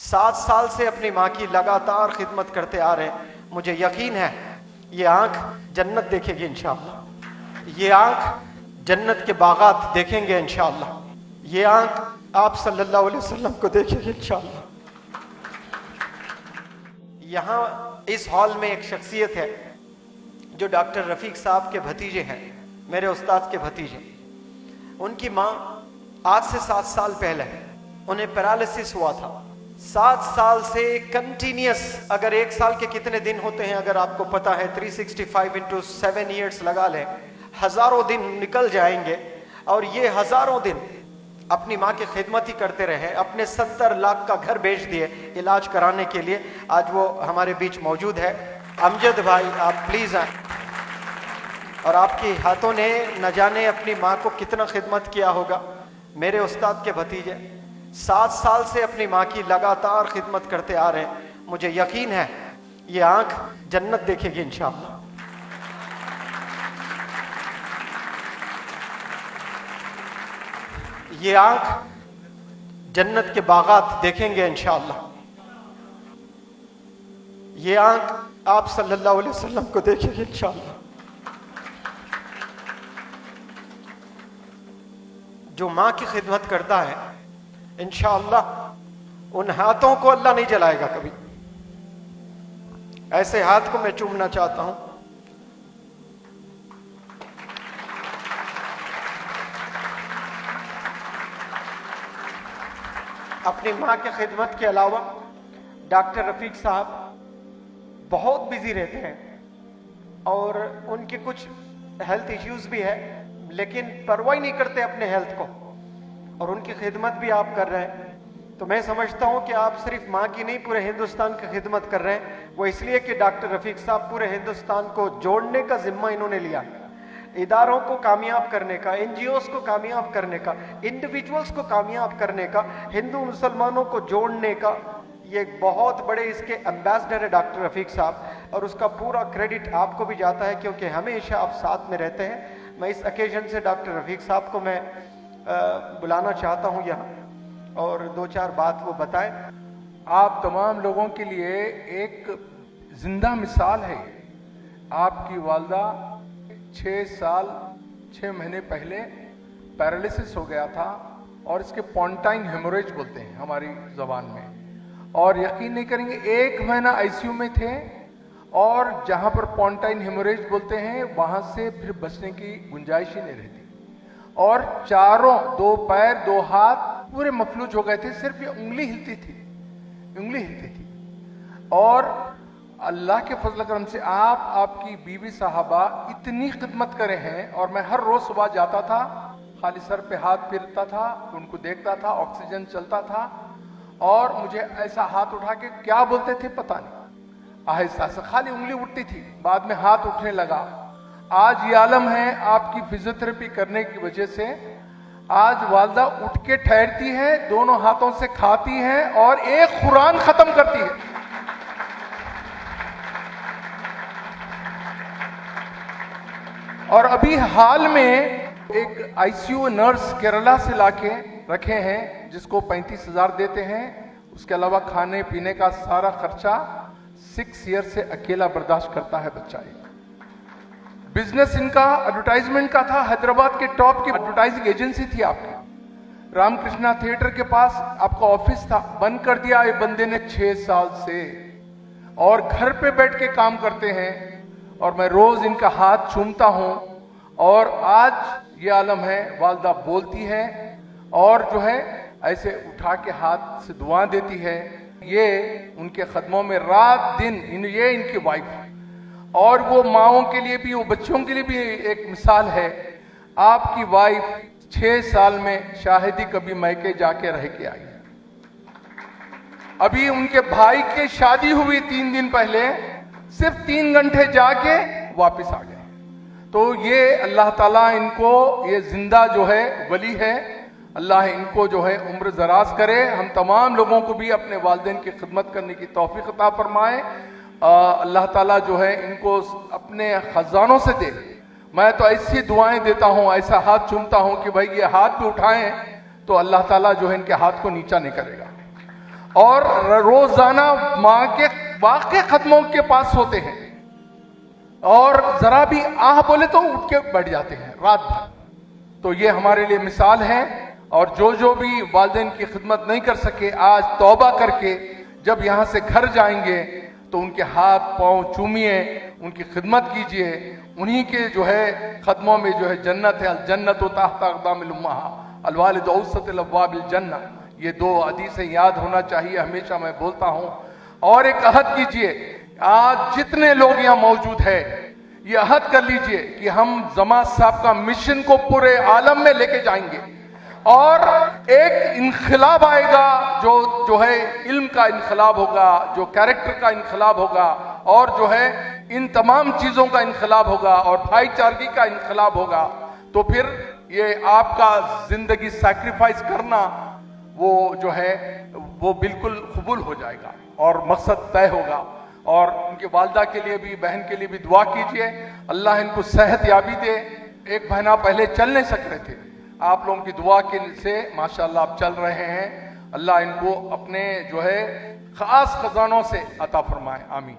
7 साल से अपनी माँ की लगातार खिदमत करते आ रहे हैं। मुझे यकीन है ये आंख जन्नत देखेगी इंशाअल्लाह। ये आंख जन्नत के बागात देखेंगे इंशाअल्लाह। ये आंख आप सल्लल्लाहु अलैहि वसल्लम को देखेगी इंशाअल्लाह। यहाँ इस हॉल में एक शख्सियत है जो डॉक्टर रफीक साहब के भतीजे हैं, मेरे उस्ताद के भतीजे। उनकी माँ आज से 7 साल पहले उन्हें पैरालिसिस हुआ था। 7 साल से कंटिन्यूस, अगर 1 साल के कितने दिन होते हैं अगर आपको पता है, 365 इंटू 7 ईयर्स लगा लें, हजारों दिन निकल जाएंगे। और ये हजारों दिन अपनी माँ की खिदमत ही करते रहे। अपने 70 लाख का घर बेच दिए इलाज कराने के लिए। आज वो हमारे बीच मौजूद है। अमजद भाई, आप प्लीज आए। और आपके हाथों ने न जाने अपनी माँ को कितना खिदमत किया होगा। मेरे उस्ताद के भतीजे 7 साल से अपनी माँ की लगातार खिदमत करते आ रहे हैं। मुझे यकीन है ये आंख जन्नत देखेगी इंशाअल्लाह। ये आंख जन्नत के बागात देखेंगे इंशाअल्लाह। ये आंख आप सल्लल्लाहु अलैहि वसल्लम को देखेगी इंशाअल्लाह। जो माँ की खिदमत करता है इंशाअल्लाह उन हाथों को अल्लाह नहीं जलाएगा कभी। ऐसे हाथ को मैं चूमना चाहता हूं। अपनी माँ की खिदमत के अलावा डॉक्टर रफीक साहब बहुत बिजी रहते हैं और उनके कुछ हेल्थ इश्यूज भी है, लेकिन परवाह नहीं करते अपने हेल्थ को, और उनकी खिदमत भी आप कर रहे हैं। तो मैं समझता हूं कि आप सिर्फ माँ की नहीं पूरे हिंदुस्तान की खिदमत कर रहे हैं। वो इसलिए कि डॉक्टर रफीक साहब पूरे हिंदुस्तान को जोड़ने का जिम्मा इन्होंने लिया, इदारों को कामयाब करने का, एनजीओस को कामयाब करने का, इंडिविजुअल्स को कामयाब करने का, हिंदू मुसलमानों को जोड़ने का। ये बहुत बड़े इसके एम्बेसडर है डॉक्टर रफीक साहब, और उसका पूरा क्रेडिट आपको भी जाता है क्योंकि हमेशा आप साथ में रहते हैं। मैं इस ओकेजन से डॉक्टर रफीक साहब को मैं बुलाना चाहता हूं यहाँ और 2-4 बात वो बताएं। आप तमाम लोगों के लिए एक जिंदा मिसाल है। आपकी वालदा 6 साल 6 महीने पहले पैरालिसिस हो गया था और इसके पॉन्टाइन हेमोरेज बोलते हैं हमारी जबान में, और यकीन नहीं करेंगे 1 महीना आईसीयू में थे, और जहां पर पॉन्टाइन हेमोरेज बोलते हैं वहां से फिर बचने की गुंजाइश ही नहीं रहती, और चारों 2 पैर 2 हाथ पूरे मफलूज हो गए थे। सिर्फ ये उंगली हिलती थी, उंगली हिलती थी। और अल्लाह के फजल करम से आपकी बीवी साहबा इतनी खिदमत करे हैं, और मैं हर रोज सुबह जाता था, खाली सर पे हाथ फेरता था, उनको देखता था, ऑक्सीजन चलता था, और मुझे ऐसा हाथ उठा के क्या बोलते थे पता नहीं, आहिस्ता से खाली उंगली उठती थी, बाद में हाथ उठने लगा। आज ये आलम है आपकी फिजियोथेरेपी करने की वजह से। आज वालदा उठ के ठहरती है, दोनों हाथों से खाती है और एक कुरान खत्म करती है। और अभी हाल में एक आईसीयू नर्स केरला से लाके रखे हैं जिसको 35,000 देते हैं। उसके अलावा खाने पीने का सारा खर्चा 6 ईयर से अकेला बर्दाश्त करता है बच्चा। बिजनेस इनका एडवर्टाइजमेंट का था, हैदराबाद के टॉप की एडवर्टाइजिंग एजेंसी थी आपकी। रामकृष्णा थिएटर के पास आपका ऑफिस था, बंद कर दिया ये बंदे ने 6 साल से, और घर पे बैठ के काम करते हैं, और मैं रोज इनका हाथ चूमता हूं। और आज ये आलम है, वालदा बोलती है और जो है ऐसे उठा के हाथ से दुआ देती है। ये उनके कदमों में रात दिन, ये इनकी वाइफ है, और वो माओं के लिए भी, वो बच्चों के लिए भी एक मिसाल है। आपकी वाइफ 6 साल में शाहिदी कभी मैके जाके रह के आई है। अभी उनके भाई के शादी हुई 3 दिन पहले, सिर्फ 3 घंटे जाके वापस आ गए। तो ये अल्लाह ताला इनको, ये जिंदा जो है वली है, अल्लाह इनको जो है उम्र दराज करे। हम तमाम लोगों को भी अपने वालिदैन की खिदमत करने की तौफीक अता फरमाए। अल्लाह ताला जो है इनको अपने खजानों से दे। मैं तो ऐसी दुआएं देता हूं, ऐसा हाथ चूमता हूं कि भाई ये हाथ भी उठाएं तो अल्लाह ताला जो है इनके हाथ को नीचा नहीं करेगा। और रोजाना माँ के वाकई खत्मों के पास होते हैं और जरा भी आह बोले तो उठ के बैठ जाते हैं रात भर। तो ये हमारे लिए मिसाल है। और जो भी वालिदैन की खिदमत नहीं कर सके, आज तौबा करके जब यहाँ से घर जाएंगे तो उनके हाथ पांव चूमिए, उनकी खिदमत कीजिए। उन्हीं के जो है कदमों में जो है जन्नत है। अल जन्नत तहत अक़दामिल उम्महात अल वालिद औसतुल अब्वाबिल जन्नह। ये दो हदीसें याद होना चाहिए, हमेशा मैं बोलता हूं। और एक अहद कीजिए, आज जितने लोग यहाँ मौजूद है, ये अहद कर लीजिए कि हम जमात साहब का मिशन को पूरे आलम में लेके जाएंगे और एक इनकलाब आएगा जो है इल्म का इनकलाब होगा, जो कैरेक्टर का इनकलाब होगा और जो है इन तमाम चीजों का इनकलाब होगा और भाईचारगी का इनकलाब होगा। तो फिर ये आपका जिंदगी सैक्रिफाइस करना वो जो है वो बिल्कुल कबूल हो जाएगा और मकसद तय होगा। और उनके वालदा के लिए भी, बहन के लिए भी दुआ कीजिए, अल्लाह इनको सेहत याबी दे। एक महीना पहले चल नहीं सक रहे थे, आप लोगों की दुआ के से माशाल्लाह आप चल रहे हैं। अल्लाह इनको अपने जो है खास खजानों से अता फरमाए, आमीन।